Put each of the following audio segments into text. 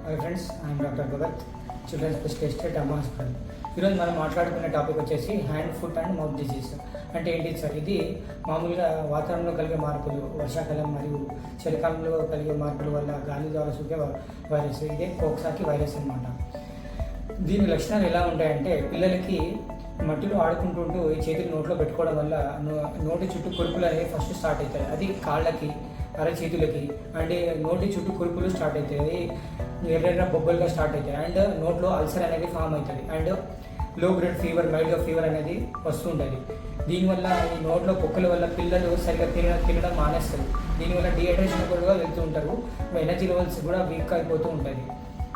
Hello friends, I'm doctor Bhagat, children specialist at అమ్మా hospital. ఈరోజు మనం మాట్లాడుకునే టాపిక్ వచ్చేసి hand, foot and mouth disease. అంటే ఏంటి సార్? ఇది మామూలుగా వాతావరణంలో కలిగే మార్పులు, వర్షాకాలం మరియు చలికాలంలో కలిగే మార్పుల వల్ల గాలి ద్వారా సోకే వైరస్. ఇదే కోక్సాకి వైరస్ అన్నమాట. దీని లక్షణాలు ఎలా ఉంటాయంటే, పిల్లలకి మట్టిలో ఆడుకుంటుంటూ ఈ చేతులు నోట్లో పెట్టుకోవడం వల్ల నోటి చుట్టూ కురుపులు అనేవి ఫస్ట్ స్టార్ట్ అవుతాయి. అది కాళ్ళకి, అరచేతులకి అండ్ నోటి చుట్టూ కురుపులు స్టార్ట్ అవుతాయి. అది ఎర్రెర్ర బొబ్బలుగా స్టార్ట్ అవుతాయి అండ్ నోట్లో అల్సర్ అనేది ఫామ్ అవుతుంది అండ్ లో గ్రేడ్ ఫీవర్, మైల్డ్గా ఫీవర్ అనేది వస్తుంటుంది. దీనివల్ల ఈ నోట్లో పొక్కుల వల్ల పిల్లలు సరిగ్గా తినడం మానేస్తారు. దీనివల్ల డిహైడ్రేషన్ కూడా వెళ్తూ ఉంటారు. ఎనర్జీ లెవెల్స్ కూడా వీక్ అయిపోతూ ఉంటుంది.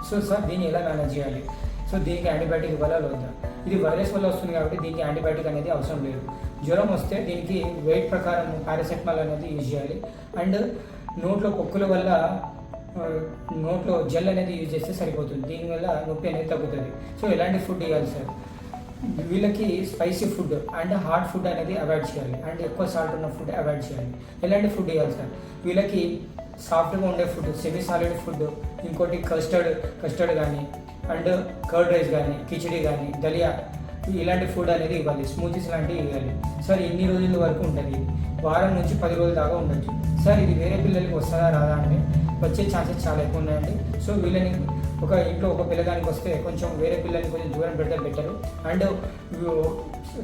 సో సార్, దీన్ని ఎలా మేనేజ్ చేయాలి? సో దీనికి యాంటీబయాటిక్ ఇవ్వాలా లేదా? ఇది వైరస్ వల్ల వస్తుంది కాబట్టి దీనికి యాంటీబయాటిక్ అనేది అవసరం లేదు. జ్వరం వస్తే దీనికి వెయిట్ ప్రకారం పారాసెటమాల్ అనేది యూజ్ చేయాలి అండ్ నోట్లో పొక్కుల వల్ల నోట్లో జెల్ అనేది యూజ్ చేస్తే సరిపోతుంది. దీనివల్ల నొప్పి అనేది తగ్గుతుంది. సో ఎలాంటి ఫుడ్ ఇవ్వాలి సార్? వీళ్ళకి spicy food and hot food అనేది అవాయిడ్ చేయాలి అండ్ ఎక్కువ సాల్ట్ ఉన్న ఫుడ్ అవాయిడ్ చేయాలి. ఎలాంటి ఫుడ్ ఇవ్వాలి సార్? వీళ్ళకి సాఫ్ట్గా ఉండే ఫుడ్, సెమీ సాలిడ్ ఫుడ్, ఇంకోటి కస్టర్డ్ కానీ అండ్ కర్డ్ రైస్ కానీ, కిచిడి కానీ, దలియా ఇలాంటి ఫుడ్ అనేది ఇవ్వాలి. స్మూతీస్ లాంటివి ఇవ్వాలి. సార్ ఎన్ని రోజుల వరకు ఉంటుంది? వారం నుంచి 10 రోజుల దాకా ఉండొచ్చు. సార్ ఇది వేరే పిల్లలకి వస్తుందా రాదా అంటే వచ్చే ఛాన్సెస్ చాలా ఎక్కువ ఉన్నాయండి. సో వీళ్ళని ఒక ఇంట్లో ఒక పిల్లగానికి వస్తే కొంచెం వేరే పిల్లల్ని కొంచెం దూరం పెడితే బెటరు. అండ్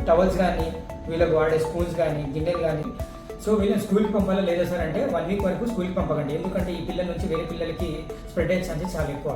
టవల్స్ కానీ, వీళ్ళకి వాడే స్పూన్స్ కానీ, గిన్నెలు కానీ. సో వీళ్ళని స్కూల్కి పంపాలా లేదా సార్ అంటే 1 వీక్ వరకు స్కూల్కి పంపకండి. ఎందుకంటే ఈ పిల్లల నుంచి వేరే పిల్లలకి స్ప్రెడ్ అయ్యే ఛాన్సెస్ చాలా ఎక్కువ.